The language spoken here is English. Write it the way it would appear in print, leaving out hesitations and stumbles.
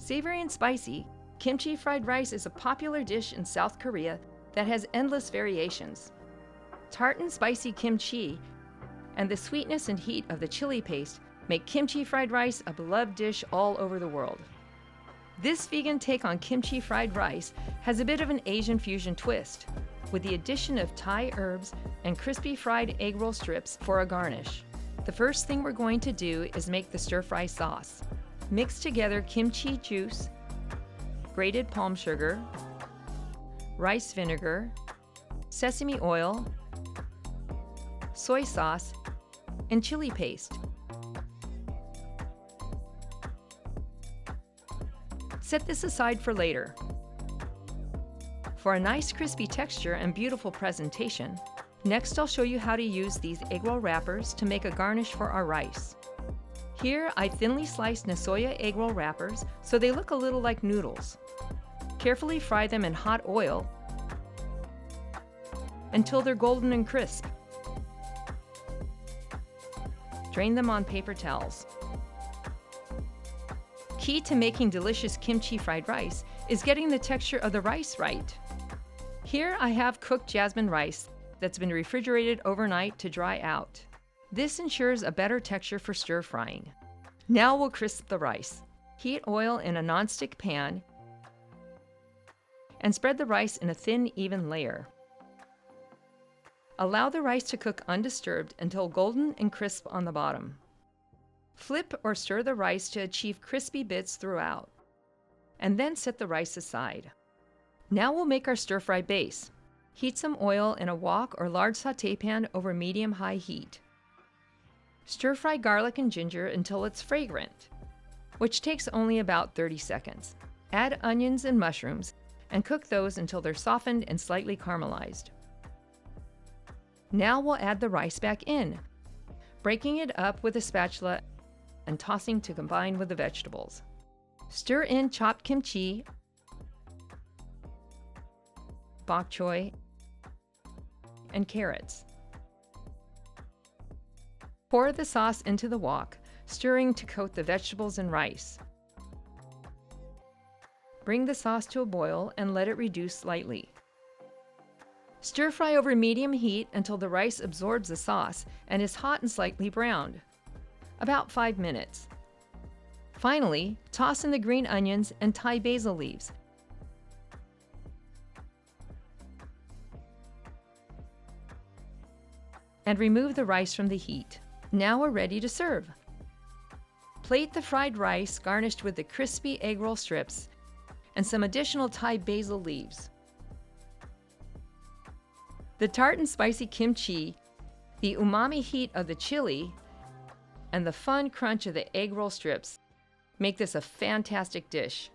Savory and spicy, kimchi fried rice is a popular dish in South Korea that has endless variations. Tart and spicy kimchi and the sweetness and heat of the chili paste make kimchi fried rice a beloved dish all over the world. This vegan take on kimchi fried rice has a bit of an Asian fusion twist, with the addition of Thai herbs and crispy fried egg roll strips for a garnish. The first thing we're going to do is make the stir-fry sauce. Mix together kimchi juice, grated palm sugar, rice vinegar, sesame oil, soy sauce, and chili paste. Set this aside for later. For a nice crispy texture and beautiful presentation, next I'll show you how to use these egg roll wrappers to make a garnish for our rice. Here I thinly sliced Nasoya egg roll wrappers so they look a little like noodles. Carefully fry them in hot oil until they're golden and crisp. Drain them on paper towels. Key to making delicious kimchi fried rice is getting the texture of the rice right. Here I have cooked jasmine rice that's been refrigerated overnight to dry out. This ensures a better texture for stir frying. Now we'll crisp the rice. Heat oil in a nonstick pan and spread the rice in a thin, even layer. Allow the rice to cook undisturbed until golden and crisp on the bottom. Flip or stir the rice to achieve crispy bits throughout, and then set the rice aside. Now we'll make our stir-fry base. Heat some oil in a wok or large sauté pan over medium-high heat. Stir-fry garlic and ginger until it's fragrant, which takes only about 30 seconds. Add onions and mushrooms and cook those until they're softened and slightly caramelized. Now we'll add the rice back in, breaking it up with a spatula and tossing to combine with the vegetables. Stir in chopped kimchi, bok choy, and carrots. Pour the sauce into the wok, stirring to coat the vegetables and rice. Bring the sauce to a boil and let it reduce slightly. Stir fry over medium heat until the rice absorbs the sauce and is hot and slightly browned. About 5 minutes. Finally, toss in the green onions and Thai basil leaves. And remove the rice from the heat. Now we're ready to serve. Plate the fried rice garnished with the crispy egg roll strips and some additional Thai basil leaves. The tart and spicy kimchi, the umami heat of the chili, and the fun crunch of the egg roll strips make this a fantastic dish.